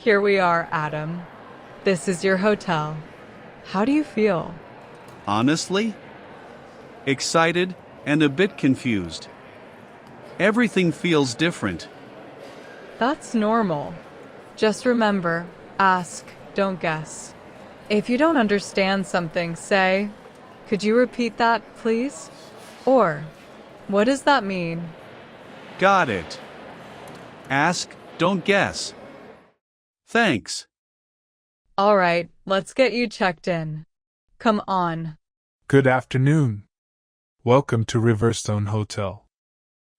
Here we are, Adam. This is your hotel. How do you feel? Honestly? Excited and a bit confused. Everything feels different. That's normal. Just remember, ask, don't guess. If you don't understand something, say, "Could you repeat that, please?" Or, "What does that mean?" Got it. Ask, don't guess. Thanks. All right, let's get you checked in. Come on. Good afternoon. Welcome to Riverstone Hotel.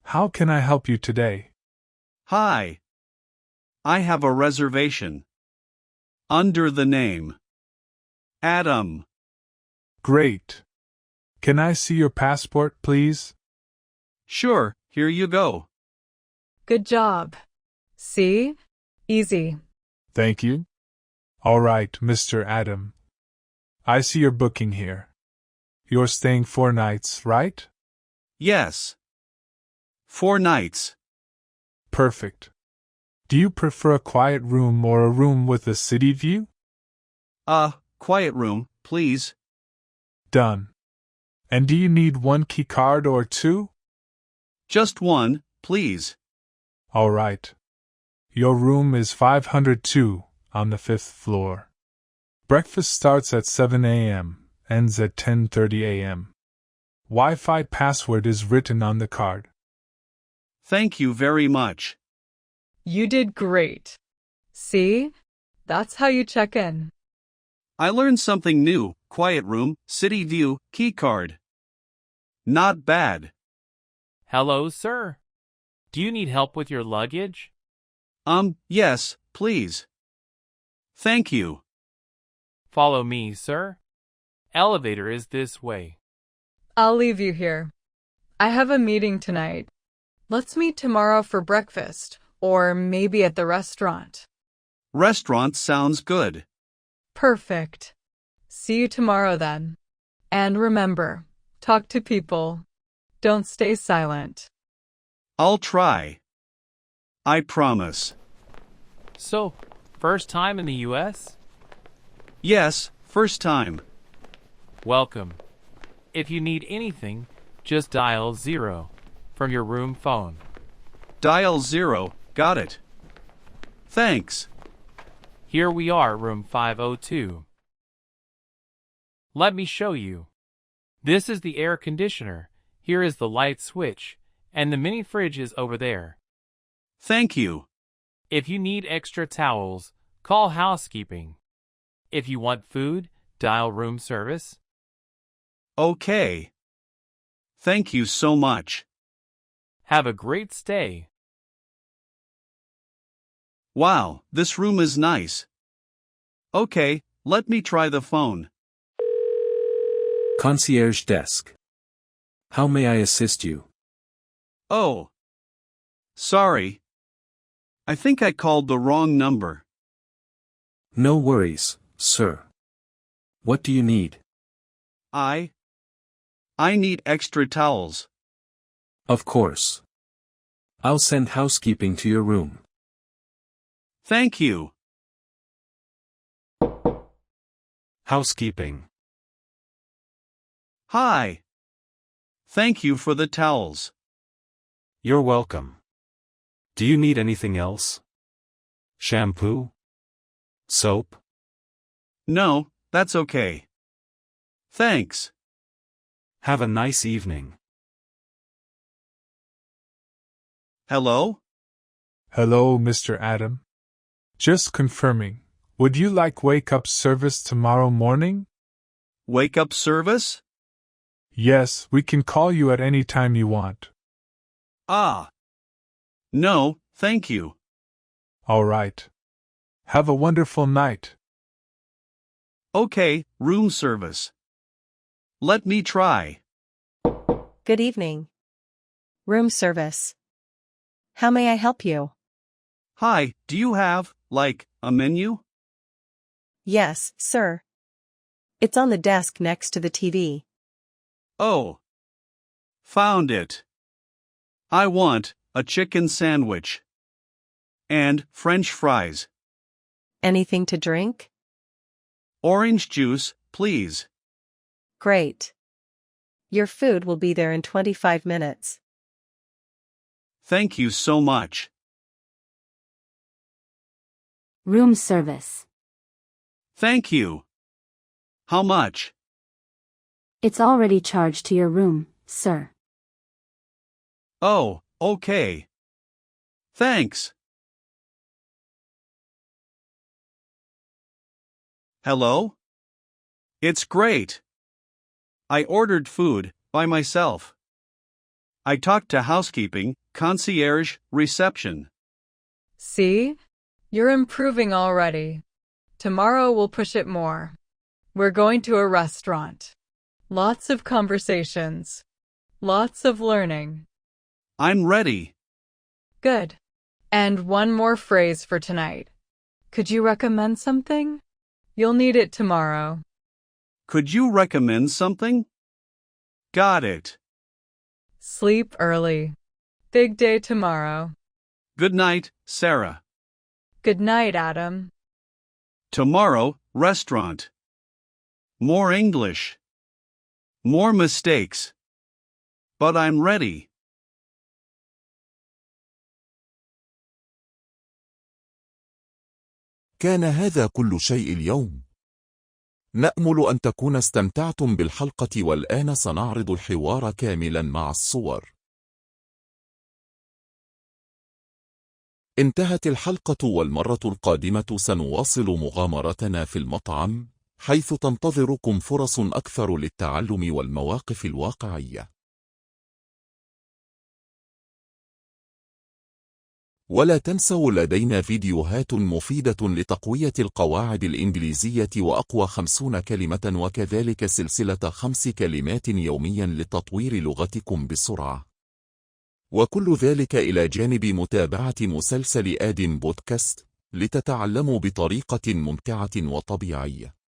How can I help you today? Hi. I have a reservation. Under the name Adam. Great. Can I see your passport, please? Sure, here you go. Good job. See? Easy. Thank you. All right, Mr. Adam. I see your booking here. You're staying 4 nights, right? Yes. 4 nights. Perfect. Do you prefer a quiet room or a room with a city view? Quiet room, please. Done. And do you need 1 key card or 2? Just 1, please. All right. Your room is 502 on the 5th floor. Breakfast starts at 7 a.m., ends at 10:30 a.m. Wi-Fi password is written on the card. Thank you very much. You did great. See? That's how you check in. I learned something new. Quiet room, city view, key card. Not bad. Hello, sir. Do you need help with your luggage? Yes, please. Thank you. Follow me, sir. Elevator is this way. I'll leave you here. I have a meeting tonight. Let's meet tomorrow for breakfast, or maybe at the restaurant. Restaurant sounds good. Perfect. See you tomorrow then. And remember, talk to people. Don't stay silent. I'll try. I promise. So, first time in the U.S.? Yes, first time. Welcome. If you need anything, just dial 0 from your room phone. Dial 0, got it. Thanks. Here we are, room 502. Let me show you. This is the air conditioner. Here is the light switch, and the mini fridge is over there. Thank you. If you need extra towels, call housekeeping. If you want food, dial room service. Okay. Thank you so much. Have a great stay. Wow, this room is nice. Okay, let me try the phone. Concierge desk. How may I assist you? Oh. Sorry. I think I called the wrong number. No worries, sir. What do you need? I need extra towels. Of course. I'll send housekeeping to your room. Thank you. Housekeeping. Hi. Thank you for the towels. You're welcome. Do you need anything else? Shampoo? Soap? No, that's okay. Thanks. Have a nice evening. Hello? Hello, Mr. Adam. Just confirming, would you like wake-up service tomorrow morning? Wake-up service? Yes, we can call you at any time you want. No, thank you. All right. Have a wonderful night. Okay, room service. Let me try. Good evening. Room service. How may I help you? Hi, do you have, a menu? Yes, sir. It's on the desk next to the TV. Oh. Found it. I want a chicken sandwich. And French fries. Anything to drink? Orange juice, please. Great. Your food will be there in 25 minutes. Thank you so much. Room service. Thank you. How much? It's already charged to your room, sir. Oh, okay. Thanks. Hello? It's great. I ordered food by myself. I talked to housekeeping, concierge, reception. See? You're improving already. Tomorrow we'll push it more. We're going to a restaurant. Lots of conversations. Lots of learning. I'm ready. Good. And one more phrase for tonight. Could you recommend something? You'll need it tomorrow. Could you recommend something? Got it. Sleep early. Big day tomorrow. Good night, Sarah. Good night, Adam. Tomorrow, restaurant. More English. More mistakes. But I'm ready. كان هذا كل شيء اليوم. نأمل أن تكون استمتعتم بالحلقة، والآن سنعرض الحوار كاملا مع الصور. انتهت الحلقة، والمرة القادمة سنواصل مغامرتنا في المطعم، حيث تنتظركم فرص أكثر للتعلم والمواقف الواقعية. ولا تنسوا، لدينا فيديوهات مفيدة لتقوية القواعد الإنجليزية وأقوى 50 كلمة، وكذلك سلسلة 5 كلمات يوميا لتطوير لغتكم بسرعة. وكل ذلك إلى جانب متابعة مسلسل بودكاست لتتعلموا بطريقة ممتعة وطبيعية.